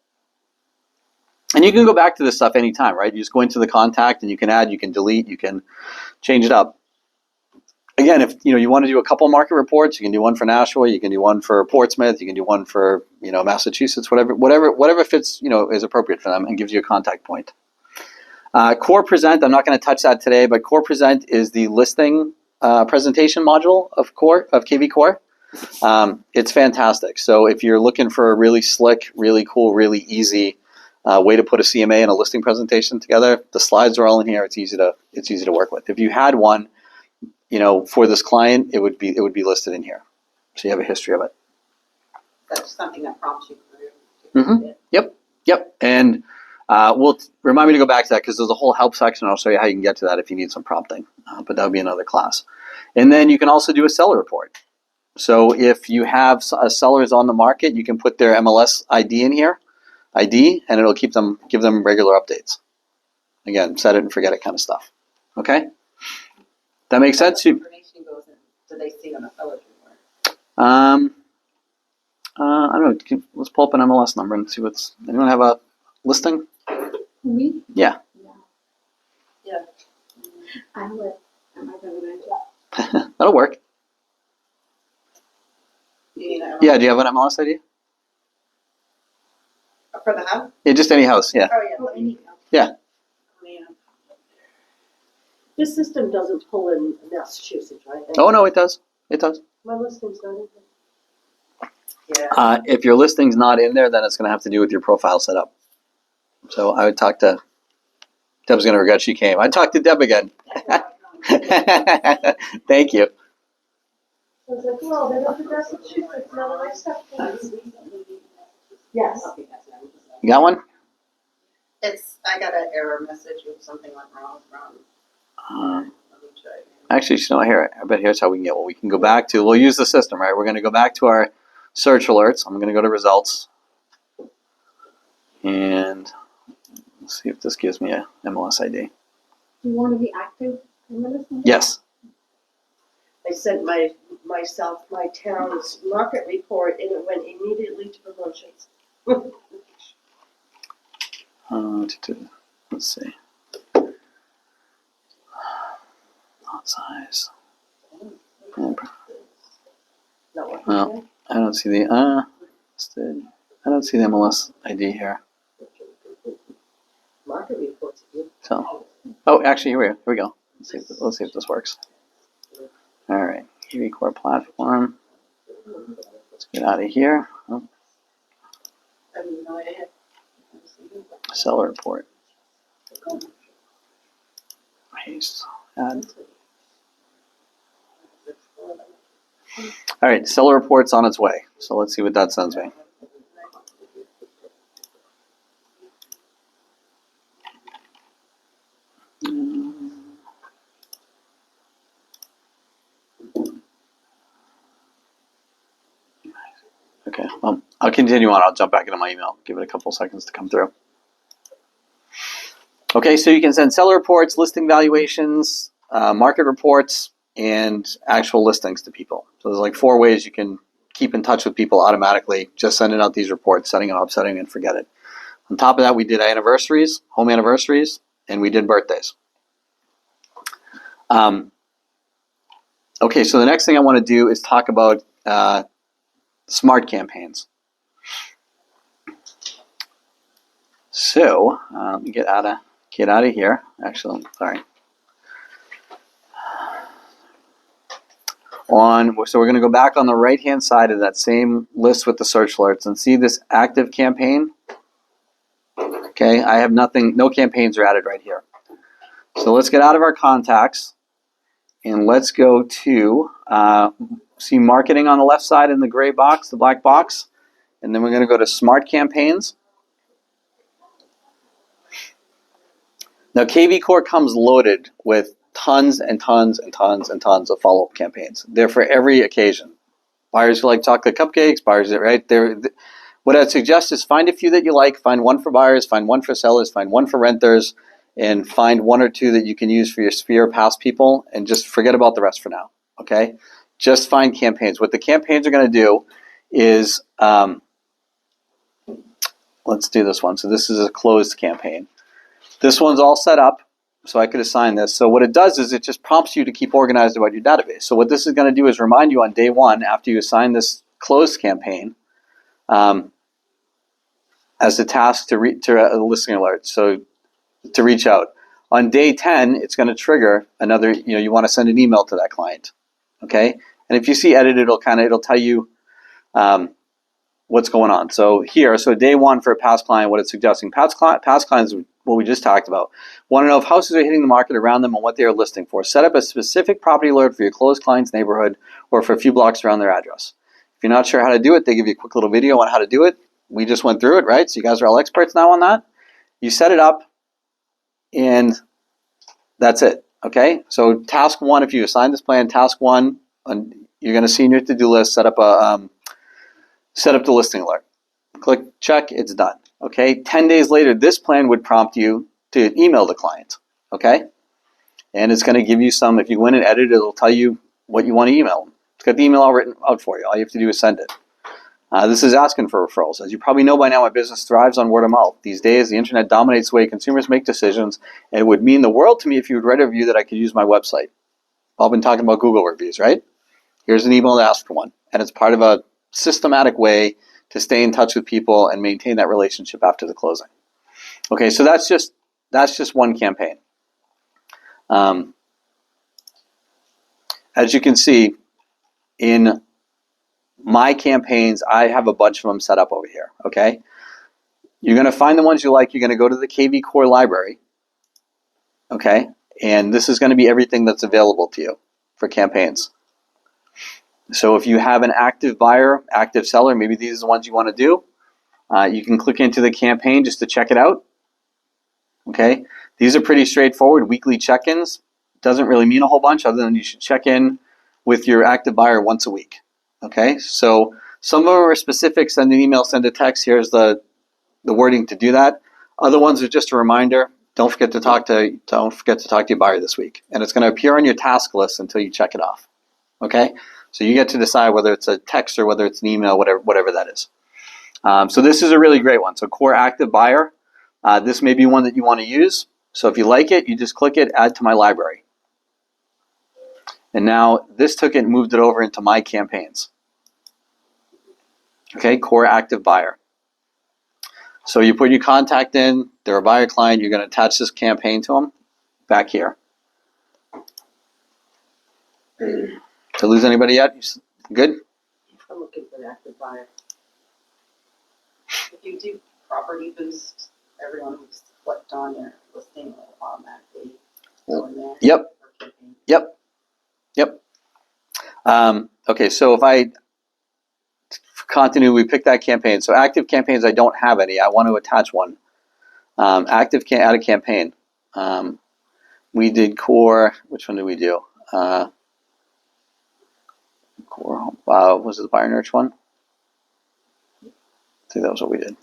And you can go back to this stuff anytime, right? You just go into the contact and you can add, you can delete, you can change it up. Again, if you want to do a couple market reports, you can do one for Nashua, you can do one for Portsmouth, you can do one for Massachusetts, whatever fits is appropriate for them and gives you a contact point. Core Present, I'm not going to touch that today, but Core Present is the listing presentation module of KV Core. It's fantastic. So if you're looking for a really slick, really cool, really easy way to put a CMA and a listing presentation together, the slides are all in here. It's easy to work with. If you had one, for this client, it would be listed in here, so you have a history of it. That's something that prompts you through. Mm-hmm. Yep. And we'll remind me to go back to that because there's a whole help section. I'll show you how you can get to that if you need some prompting. But that would be another class. And then you can also do a seller report. So if you have sellers on the market, you can put their MLS ID in here, and it'll give them regular updates. Again, set it and forget it kind of stuff. Okay. That makes sense? Information goes in. Do they see on a seller's report? I don't know. Let's pull up an MLS number and see anyone have a listing? Me? Yeah. Yeah. I would. Am I going to? That'll work. You need a- Yeah, do you have an MLS ID? For the house? Yeah, just any house, yeah. Oh, yeah. Oh, any. Yeah. This system doesn't pull in Massachusetts, right? Oh, no, it does. It does. My listing's not in there. Yeah. If your listing's not in there, then it's going to have to do with your profile setup. So I would talk to... Deb's going to regret she came. I'd talk to Deb again. Thank you. I was like, well, they don't do Massachusetts, none of my stuff. Yes. You got one? I got an error message with something went wrong from, let me try. Actually, here. I bet here's how we can get what we can go back to. We'll use the system, right? We're going to go back to our search alerts. I'm going to go to results. And let's see if this gives me a MLS ID. Do you want to be active in the listing? Yes. I sent myself my town's market report and it went immediately to promotions. Let's see. Font size. Well, I don't see the MLS ID here. Market market reports. So, oh, actually, here we go. Let's see if this works. All right, KV Core platform. Let's get out of here. Oh, seller report. Paste. Add. All right, seller report's on its way. So let's see what that sends me. Okay, well, I'll continue on. I'll jump back into my email. Give it a couple seconds to come through. Okay, so you can send seller reports, listing valuations, market reports, and actual listings to people. So there's like 4 ways you can keep in touch with people automatically, just sending out these reports, setting it up, setting it and forget it. On top of that, we did anniversaries, home anniversaries, and we did birthdays. Okay, so the next thing I want to do is talk about smart campaigns. So let me get out of here. Actually, sorry. So we're going to go back on the right-hand side of that same list with the search alerts and see this active campaign. Okay, I have nothing, no campaigns are added right here. So let's get out of our contacts and let's go to, see marketing on the left side in the gray box, the black box. And then we're going to go to smart campaigns. Now KV Core comes loaded with tons and tons and tons and tons of follow-up campaigns. They're for every occasion. Buyers who like chocolate cupcakes, buyers that, right? What I'd suggest is find a few that you like, find one for buyers, find one for sellers, find one for renters, and find 1 or 2 that you can use for your sphere past people, and just forget about the rest for now, okay? Just find campaigns. What the campaigns are going to do is, let's do this one. So this is a closed campaign. This one's all set up, so I could assign this. So what it does is it just prompts you to keep organized about your database. So what this is going to do is remind you on day 1, after you assign this closed campaign, as a task to a listing alert, so to reach out. On day 10, it's going to trigger another, you want to send an email to that client, okay? And if you see edit, it'll tell you what's going on. So here, so day 1 for a past client, what it's suggesting, past clients, what we just talked about, want to know if houses are hitting the market around them and what they are listing for. Set up a specific property alert for your closed client's neighborhood or for a few blocks around their address. If you're not sure how to do it, they give you a quick little video on how to do it. We just went through it, right? So you guys are all experts now on that. You set it up, and that's it, okay? So task 1, if you assign this plan, task 1, you're going to see in your to-do list, set up the listing alert. Click check, it's done, okay? 10 days later, this plan would prompt you to email the client, okay? And it's going to give you some, if you go in and edit, it'll tell you what you want to email them. It's got the email all written out for you. All you have to do is send it. This is asking for referrals. As you probably know by now, my business thrives on word of mouth. These days, the internet dominates the way consumers make decisions, and it would mean the world to me if you would write a review that I could use my website. I've been talking about Google reviews, right? Here's an email to ask for one, and it's part of a systematic way to stay in touch with people and maintain that relationship after the closing. Okay, so that's just one campaign. As you can see, in my campaigns, I have a bunch of them set up over here, okay? You're going to find the ones you like. You're going to go to the KV Core library, okay? And this is going to be everything that's available to you for campaigns. So if you have an active buyer, active seller, maybe these are the ones you want to do. You can click into the campaign just to check it out, okay? These are pretty straightforward, weekly check-ins. Doesn't really mean a whole bunch other than you should check in with your active buyer once a week. Okay, so some of them are specific. Send an email, send a text. Here's the wording to do that. Other ones are just a reminder. Don't forget to talk to your buyer this week, and it's going to appear on your task list until you check it off. Okay, so you get to decide whether it's a text or whether it's an email, whatever that is. So this is a really great one. So Core Active Buyer. This may be one that you want to use. So if you like it, you just click it, add to my library. And now this took it and moved it over into my campaigns. Okay, Core Active Buyer. So you put your contact in, they're a buyer client, you're going to attach this campaign to them back here. Did I lose anybody yet? Good? I'm looking for an active buyer. If you do property boost, everyone who's clicked on your listing will automatically go in there. Yep. Okay, so if I continue, we pick that campaign. So active campaigns, I don't have any. I want to attach one. Active can add a campaign. We did core. Which one did we do? Core. Was it the buyer nurture one? I think that was what we did.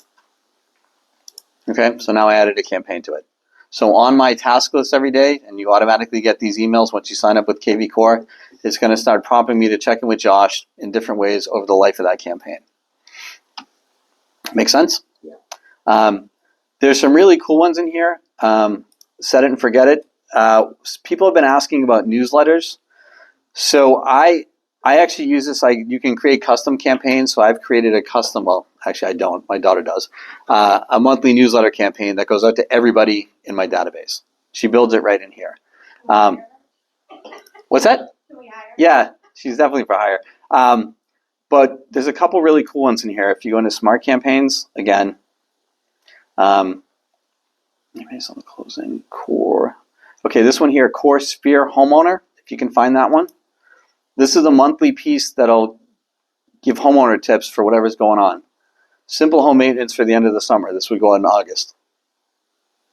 Okay, so now I added a campaign to it. So on my task list every day, and you automatically get these emails once you sign up with KV Core, it's going to start prompting me to check in with Josh in different ways over the life of that campaign. Make sense? Yeah. There's some really cool ones in here. Set it and forget it. People have been asking about newsletters. So I actually use this. You can create custom campaigns. So I've created a custom, well, actually I don't. My daughter does. A monthly newsletter campaign that goes out to everybody in my database. She builds it right in here. What's that? Can we hire? Yeah, she's definitely for hire. But there's a couple really cool ones in here. If you go into Smart Campaigns, again, anyways, on the closing, Core. Okay, this one here, Core Sphere Homeowner, if you can find that one. This is a monthly piece that'll give homeowner tips for whatever's going on. Simple home maintenance for the end of the summer. This would go out in August.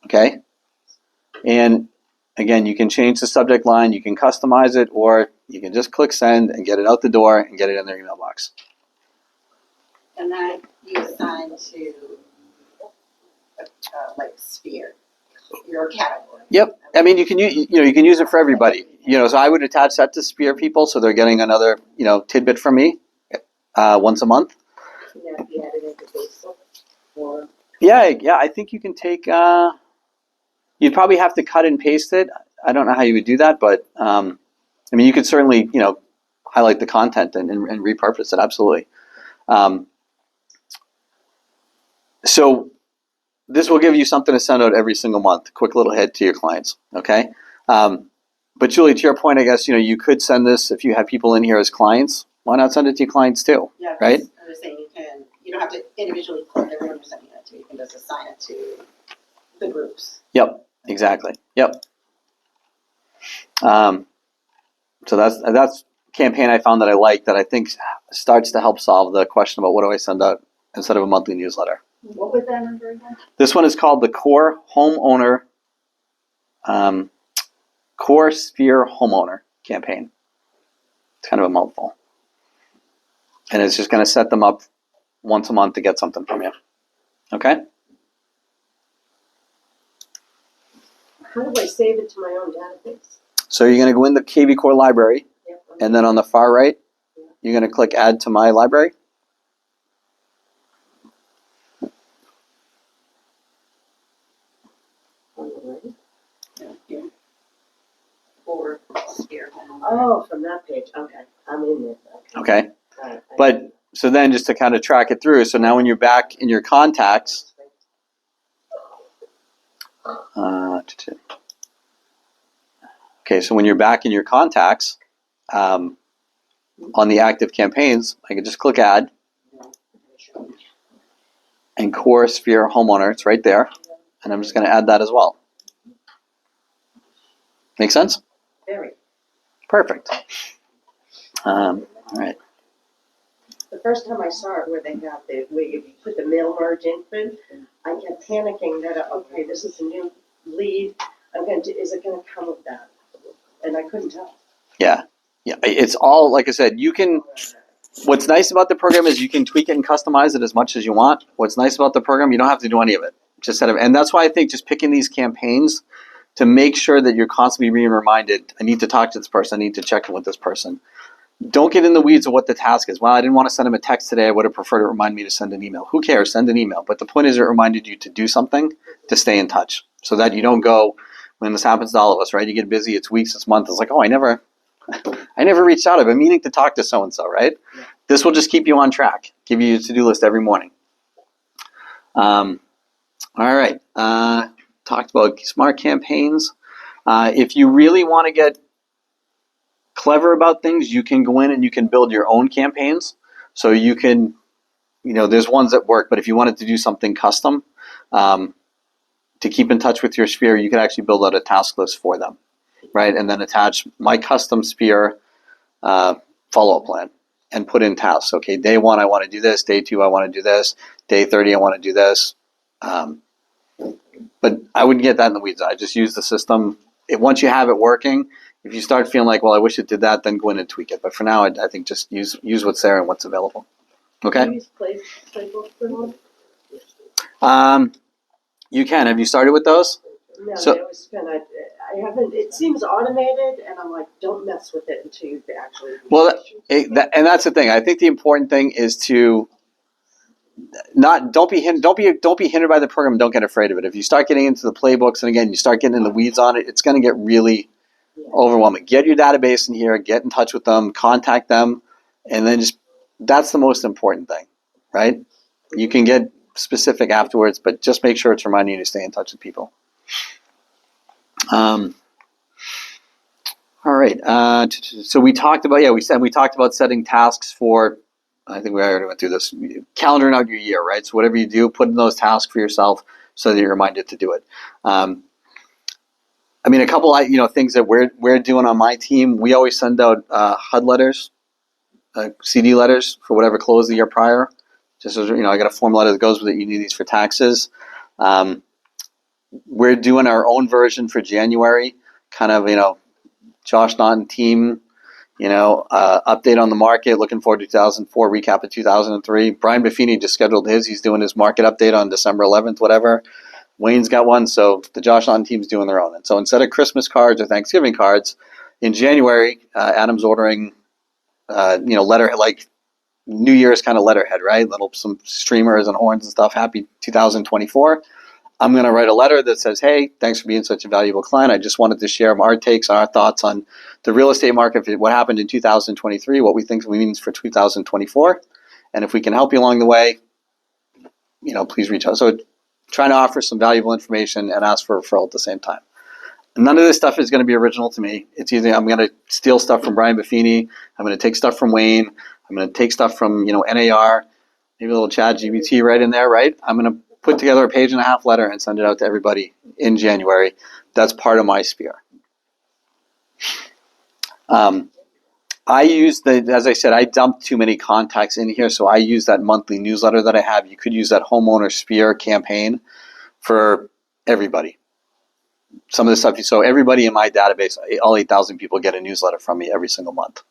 Okay? And again, you can change the subject line, you can customize it, or you can just click send and get it out the door and get it in their email box. And that you assign to like sphere, your category. Yep. I mean, you can use it for everybody. So I would attach that to Sphere people, so they're getting another tidbit from me once a month. Can that be added into Facebook? Or Yeah. I think you can take. You'd probably have to cut and paste it. I don't know how you would do that, but you could certainly highlight the content and repurpose it. Absolutely. So this will give you something to send out every single month. Quick little hit to your clients. Okay. But Julie, to your point, I guess you could send this if you have people in here as clients. Why not send it to your clients too? Yeah, right? I'm just saying you don't have to individually click everyone you're sending it to. You can just assign it to the groups. Yep. Exactly. Yep. So that's campaign I found that I like, that I think starts to help solve the question about what do I send out instead of a monthly newsletter. What was that number again? This one is called the Core Homeowner, Core Sphere Homeowner campaign. It's kind of a mouthful. And it's just going to set them up once a month to get something from you. Okay? how do I save it to my own database? So you're going to go in the KV Core library, Yep. and then on the far right, you're going to click Add to My Library. Or sphere. Oh, from that page. Okay, I'm in there. Okay? All right. But, so then just to kind of track it through, so now when you're back in your contacts, okay, so when you're back in your contacts, on the active campaigns, I can just click Add, and Core Sphere Homeowner, it's right there, and I'm just going to add that as well. Make sense? Very. Perfect. All right. The first time I saw it, where they got where you put the mail merge in, I kept panicking that okay, this is a new lead. Is it going to come with that? And I couldn't tell. Yeah. It's all, like I said, what's nice about the program is you can tweak it and customize it as much as you want. What's nice about the program, you don't have to do any of it. And that's why I think just picking these campaigns to make sure that you're constantly being reminded, I need to talk to this person, I need to check in with this person. Don't get in the weeds of what the task is. Well, I didn't want to send him a text today. I would have preferred it remind me to send an email. Who cares? Send an email. But the point is it reminded you to do something, to stay in touch, so that you don't go, when this happens to all of us, right? You get busy, it's weeks, it's months. It's like, oh, I never reached out. I've been meaning to talk to so-and-so, right? Yeah. This will just keep you on track, give you a to-do list every morning. All right. Talked about smart campaigns. If you really want to get clever about things, you can go in and you can build your own campaigns. So you can, there's ones that work, but if you wanted to do something custom, to keep in touch with your sphere, you can actually build out a task list for them, right? And then attach my custom sphere follow-up plan and put in tasks. Okay, day 1, I want to do this. Day 2, I want to do this. Day 30, I want to do this. But I wouldn't get that in the weeds. I just use the system. Once you have it working, if you start feeling like, well, I wish it did that, then go in and tweak it. But for now, I think just use what's there and what's available. Okay? Do you use Playbook for them? You can. Have you started with those? No, So- I always spend, I haven't, it seems automated, and I'm like, don't mess with it until you actually. Well, and that's the thing. I think the important thing is to don't be hindered by the program. Don't get afraid of it. If you start getting into the playbooks and again you start getting in the weeds on it, it's going to get really overwhelming. Get your database in here. Get in touch with them. Contact them, and then that's the most important thing, right? You can get specific afterwards, but just make sure it's reminding you to stay in touch with people. All right. So we talked about we talked about setting tasks for. I think we already went through this. Calendaring out your year, right? So whatever you do, put in those tasks for yourself so that you're reminded to do it. A couple things that we're doing on my team. We always send out HUD letters, CD letters for whatever closed the year prior. Just as I got a form letter that goes with it. You need these for taxes. We're doing our own version for January. Kind of Josh Naughton team. Update on the market. Looking forward to 2004. Recap of 2003. Brian Buffini just scheduled his. He's doing his market update on December 11th, whatever. Wayne's got one. So the Josh Naughton team's doing their own. And so instead of Christmas cards or Thanksgiving cards, in January, Adam's ordering, letter like New Year's kind of letterhead, right? Some streamers and horns and stuff. Happy 2024. I'm going to write a letter that says, hey, thanks for being such a valuable client. I just wanted to share our takes, our thoughts on the real estate market, what happened in 2023, what we think it means for 2024. And if we can help you along the way, please reach out. So trying to offer some valuable information and ask for a referral at the same time. None of this stuff is going to be original to me. It's either I'm going to steal stuff from Brian Buffini, I'm going to take stuff from Wayne, I'm going to take stuff from, NAR, maybe a little Chat GBT right in there, right? I'm going to put together a 1.5-page letter and send it out to everybody in January. That's part of my sphere. I use as I said, I dumped too many contacts in here, so I use that monthly newsletter that I have. You could use that homeowner sphere campaign for everybody. Some of the stuff, so everybody in my database, all 8,000 people get a newsletter from me every single month.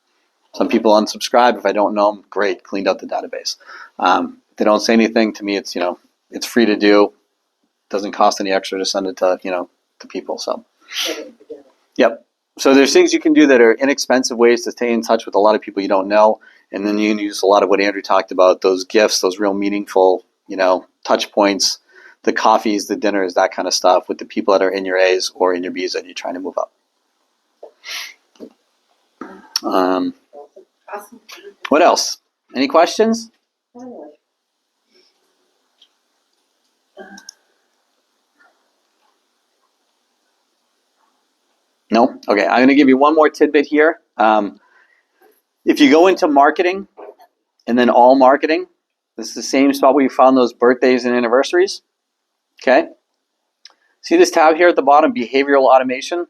Some people unsubscribe. If I don't know them, great, cleaned out the database. If they don't say anything to me, it's it's free to do. Doesn't cost any extra to send it to to people. So, yep. So there's things you can do that are inexpensive ways to stay in touch with a lot of people you don't know, and then you can use a lot of what Andrew talked about, those gifts, those real meaningful touch points, the coffees, the dinners, that kind of stuff with the people that are in your A's or in your B's that you're trying to move up. Awesome. What else? Any questions? No? Okay, I'm going to give you one more tidbit here. If you go into marketing and then all marketing, this is the same spot where you found those birthdays and anniversaries. Okay? See this tab here at the bottom, behavioral automation?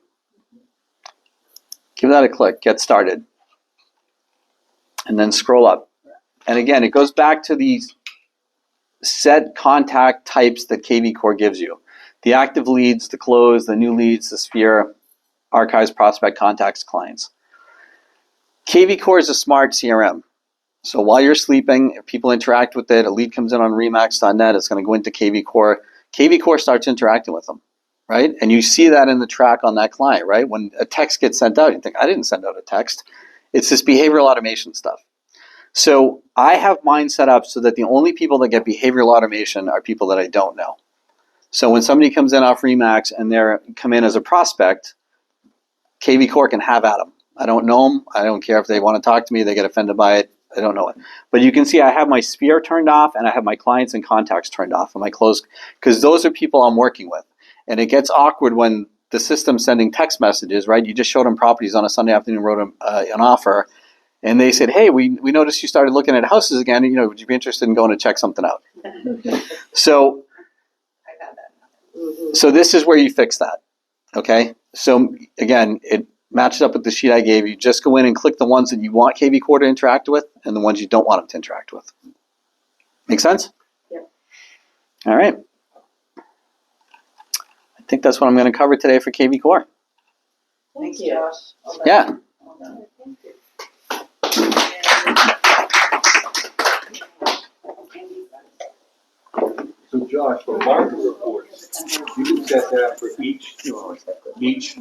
Give that a click, get started. And then scroll up. And again, it goes back to these set contact types that KV Core gives you. The active leads, the closed, the new leads, the sphere, archives, prospect, contacts, clients. KV Core is a smart CRM. So while you're sleeping, if people interact with it, a lead comes in on remax.net, it's going to go into KV Core. KV Core starts interacting with them, right? And you see that in the track on that client, right? When a text gets sent out, you think, I didn't send out a text. It's this behavioral automation stuff. So I have mine set up so that the only people that get behavioral automation are people that I don't know. So when somebody comes in off Remax and they come in as a prospect, KV Core can have at them. I don't know them. I don't care if they want to talk to me. They get offended by it. I don't know it. But you can see I have my sphere turned off and I have my clients and contacts turned off and my closed, because those are people I'm working with. And it gets awkward when the system's sending text messages, right? You just showed them properties on a Sunday afternoon, wrote them an offer, and they said, hey, we noticed you started looking at houses again. You know, would you be interested in going to check something out? So I've had that happen. So this is where you fix that, okay? So again, it matches up with the sheet I gave you. Just go in and click the ones that you want KV Core to interact with and the ones you don't want them to interact with. Make sense? Yep. All right. I think that's what I'm going to cover today for KV Core. Thanks, Thank you. Josh. Well done. Yeah. Well done. Thank you. So Josh, for market reports, you can set that for each